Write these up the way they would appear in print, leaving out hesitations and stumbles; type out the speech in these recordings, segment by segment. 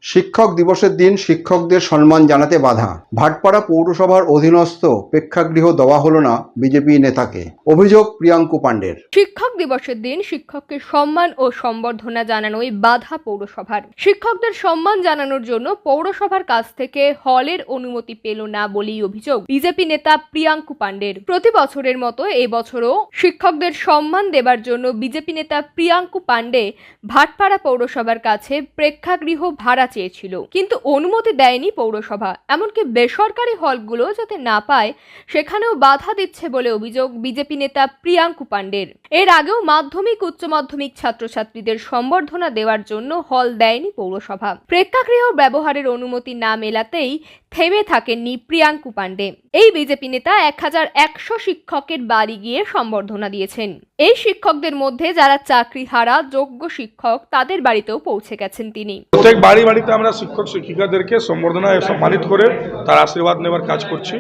শিক্ষক দিবসের দিন শিক্ষকদের সম্মান জানাতে বাধা। ভাটপাড়া পৌরসভার অধীনস্থ প্রেক্ষাগৃহ দেওয়া হলো না বিজেপি নেতাকে, অভিযোগ প্রিয়াঙ্কু পাণ্ডের। শিক্ষক দিবসের দিন শিক্ষককে সম্মান ও সম্বর্ধনা জানানোই বাধা পৌরসভার। শিক্ষকদের সম্মান জানানোর জন্য পৌরসভার কাছ থেকে হলের অনুমতি পেল না বলেই অভিযোগ বিজেপি নেতা প্রিয়াঙ্কু পাণ্ডের। প্রতি বছরের মতো এবছরও শিক্ষকদের সম্মান দেবার জন্য বিজেপি নেতা প্রিয়াঙ্কু পাণ্ডে ভাটপাড়া পৌরসভার কাছে প্রেক্ষাগৃহ ভাড়া চেয়েছিল, কিন্তু অনুমতি দেয়নি পৌরসভা। এমনকি বেসরকারি হলগুলো যাতে না পায় সেখানেও বাধা দিচ্ছে বলে অভিযোগ বিজেপি নেতা প্রিয়াঙ্কু পাণ্ডের। এর আগেও মাধ্যমিক উচ্চ মাধ্যমিক ছাত্রছাত্রীদের সম্বর্ধনা দেওয়ার জন্য হল দেয়নি পৌরসভা। প্রেক্ষাগৃহ ব্যবহারের অনুমতি না মেলাতেই থেমে থাকেননি প্রিয়াঙ্কু পাণ্ডে। এই বিজেপি নেতা 1100 শিক্ষকের বাড়ি গিয়ে সম্বর্ধনা দিয়েছেন। এই শিক্ষকদের মধ্যে যারা চাকরিহারা যোগ্য শিক্ষক তাদের বাড়িতেও পৌঁছে গেছেন তিনি। প্রত্যেক বাড়িতে আমরা শিক্ষক শিক্ষিকাদেরকে সম্বর্ধনা সম্মানিত করে তার আশীর্বাদ নেওয়ার কাজ করছি।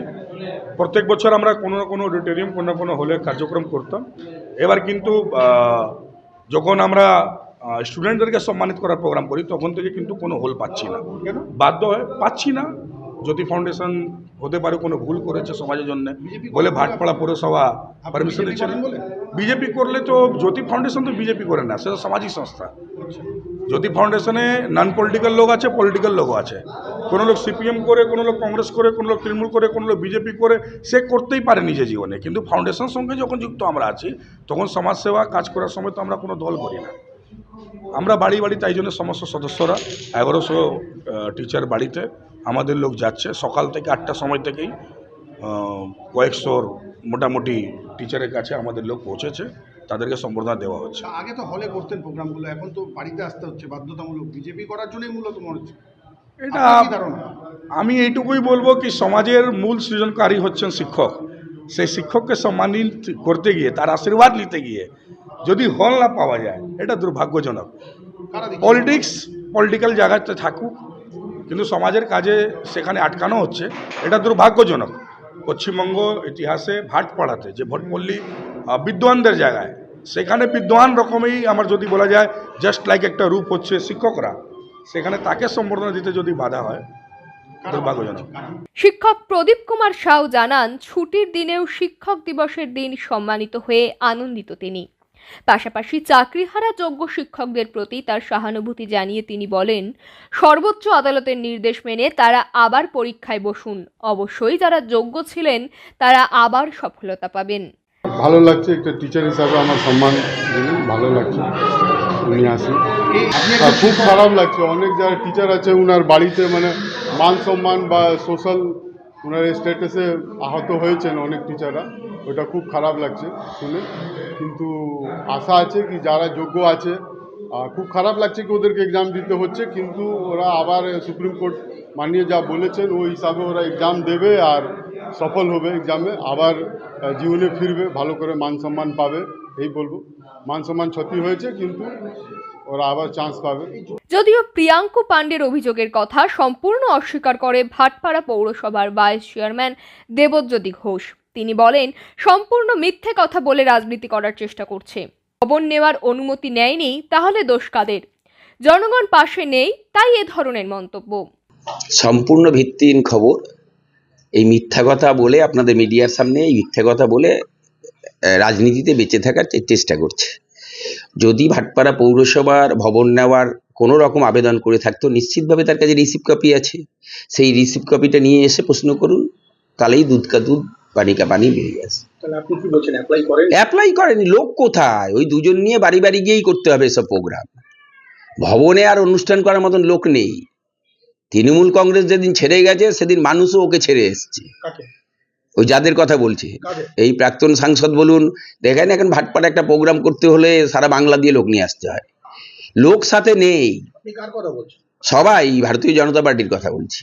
প্রত্যেক বছর আমরা কোনো না কোনো অডিটোরিয়াম কোনো না কোনো হলে কার্যক্রম করতাম। এবার কিন্তু যখন আমরা স্টুডেন্টদেরকে সম্মানিত করার প্রোগ্রাম করি তখন থেকে কিন্তু কোনো হল পাচ্ছি না, বাধ্য হয়ে পাচ্ছি না। জ্যোতি ফাউন্ডেশন হতে পারে কোনো ভুল করেছে সমাজের জন্য বলে ভাটপাড়া পৌরসভা পারমিশন দিচ্ছে না। বিজেপি করলে তো জ্যোতি ফাউন্ডেশন তো বিজেপি করে না, সেটা সামাজিক সংস্থা। জ্যোতি ফাউন্ডেশনে নন পলিটিক্যাল লোক আছে, পলিটিক্যাল লোকও আছে। কোনো লোক সিপিএম করে, কোনো লোক কংগ্রেস করে, কোনো লোক তৃণমূল করে, কোনো লোক বিজেপি করে, সে করতেই পারে নিজের জীবনে। কিন্তু ফাউন্ডেশন সঙ্গে যখন যুক্ত আমরা আছি তখন সমাজসেবা কাজ করার সময় তো আমরা কোনো দল করি না। আমরা বাড়ি তাই জন্য সমস্ত সদস্যরা 1100 টিচার বাড়িতে আমাদের লোক যাচ্ছে। সকাল থেকে 8টার সময় থেকেই কয়েকশোর মোটামুটি টিচারের কাছে আমাদের লোক পৌঁছেছে, তাদেরকে সম্বর্ধনা দেওয়া হচ্ছে। আগে তো হলে করতেন প্রোগ্রামগুলো, এখন তো বাড়িতে আসতে হচ্ছে বাধ্যতামূলক, বিজেপি করার জন্যই মূলত মনে হচ্ছে। এটা আমি এইটুকুই বলবো কি সমাজের মূল সৃজনকারী হচ্ছেন শিক্ষক। সেই শিক্ষককে সম্মানিত করতে গিয়ে তার আশীর্বাদ নিতে গিয়ে যদি হল না পাওয়া যায় এটা দুর্ভাগ্যজনক। পলিটিক্যাল জায়গাতে থাকুক কিন্তু সমাজের কাজে সেখানে আটকানো হচ্ছে, এটা দুর্ভাগ্যজনক। পশ্চিমবঙ্গ ইতিহাসে ভাটপাড়াতে যে ভোটপল্লী বিদ্বানদের জায়গায়, সেখানে বিদ্বান রকমেই আমার যদি বলা যায় জাস্ট লাইক একটা রূপ হচ্ছে শিক্ষকরা, সেখানে তাকে সম্বর্ধনা দিতে যদি বাধা হয় দুর্ভাগ্যজনক। শিক্ষক প্রদীপ কুমার সাউ জানান, ছুটির দিনেও শিক্ষক দিবসের দিন সম্মানিত হয়ে আনন্দিত তিনি। পাশাপাশি চাকরিহারা যোগ্য শিক্ষকদের প্রতি তার সহানুভূতি জানিয়ে তিনি বলেন, সর্বোচ্চ আদালতের নির্দেশ মেনে তারা আবার পরীক্ষায় বসুন। অবশ্যই যারা যোগ্য ছিলেন তারা আবার সফলতা পাবেন। ভালো লাগছে, একটা টিচার হিসাবে আমার সম্মান দিলেন, ভালো লাগছে উনি আসেন। আর খুব খারাপ লাগছে অনেক যারা টিচার আছে উনার বাড়িতে মানে মান সম্মান বা সোশ্যাল ওনার স্ট্যাটাসে আহত হয়েছেন অনেক টিচাররা, ওটা খুব খারাপ লাগছে শুনে। কিন্তু আশা আছে কি যারা যোগ্য আছে, খুব খারাপ লাগছে কি ওদেরকে এক্সাম দিতে হচ্ছে, কিন্তু ওরা আবার সুপ্রিম কোর্ট মানিয়ে যা বলেছেন ওই হিসাবে ওরা এক্সাম দেবে আর সফল হবে এক্সামে, আবার জীবনে ফিরবে, ভালো করে মান সম্মান পাবে। এই বলবো, মান সম্মান ক্ষতি হয়েছে কিন্তু ওরা আবার চান্স পাবে। যদিও প্রিয়াঙ্কু পাণ্ডের অভিযোগের কথা সম্পূর্ণ অস্বীকার করে ভাটপাড়া পৌরসভার ভাইস চেয়ারম্যান দেবজ্যোতি ঘোষ। তিনি বলেন, সম্পূর্ণ মিথ্যে কথা বলে রাজনীতি করার চেষ্টা করছে। ভবন নেওয়ার অনুমতি নেয়নি, তাহলে দোষ কাদের? জনগণ পাশে নেই, তাই এ ধরনের মন্তব্য। সম্পূর্ণ ভিত্তিহীন খবর। এই মিথ্যা কথা বলে আপনাদের মিডিয়ার সামনে এই মিথ্যা কথা বলে রাজনীতিতে বেঁচে থাকার চেষ্টা করছে। যদি ভাটপাড়া পৌরসভার ভবন নেওয়ার কোনো রকম আবেদন করে থাকতো, নিশ্চিতভাবে তার কাছে রিসিপ্ট কপি আছে। সেই রিসিপ্ট কপিটা নিয়ে এসে প্রশ্ন করুন, তাহলেই দুধ কা দুধ পানি কা পানি বেরিয়ে আসে। আপনি কি বলছেন, অ্যাপ্লাই করেনি? লোক কোথায়? ওই দুজন নিয়ে বাড়ি গিয়েই করতে হবে এসব প্রোগ্রাম। ভবনে আর অনুষ্ঠান করার মতন লোক নেই। তৃণমূল কংগ্রেস যেদিন ছেড়ে গেছে সেদিন মানুষও ওকে ছেড়ে এসছে। ওই যাদের কথা বলছে, এই প্রাক্তন সাংসদ বলুন, দেখেন এখন ভাটপাড়া একটা প্রোগ্রাম করতে হলে সারা বাংলা দিয়ে লোক নিয়ে আসতে হয়, লোক সাথে নেই। সবাই ভারতীয় জনতা পার্টির কথা বলছি,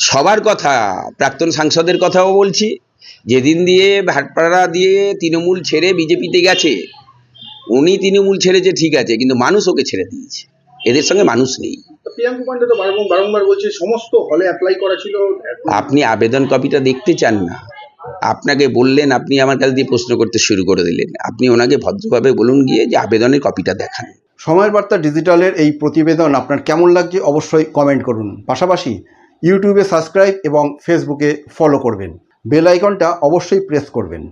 সবার কথা, প্রাক্তন সাংসদের কথাও বলছি। যেদিন দিয়ে ভাটপাড়া দিয়ে তৃণমূল ছেড়ে বিজেপিতে গেছে, উনি তৃণমূল ছেড়েছে ঠিক আছে, কিন্তু মানুষ ওকে ছেড়ে দিয়েছে, এদের সঙ্গে মানুষ নেই। প্রিয়াঙ্কু পাণ্ডে তো বারংবার বলছে সমস্ত হলে অ্যাপ্লাই করা ছিল। আপনি আবেদন কপিটা দেখতে চান না? আপনাকে বললেন, আপনি আমার কাছে দিয়ে প্রশ্ন করতে শুরু করে দিলেন। আপনি ওনাকে ভদ্রভাবে বলুন গিয়ে যে আবেদনের কপিটা দেখান। সময়ের বার্তা ডিজিটালের এই প্রতিবেদন আপনার কেমন লাগছে অবশ্যই কমেন্ট করুন। পাশাপাশি ইউটিউবে সাবস্ক্রাইব এবং ফেসবুকে ফলো করবেন। বেল আইকনটা অবশ্যই প্রেস করবেন।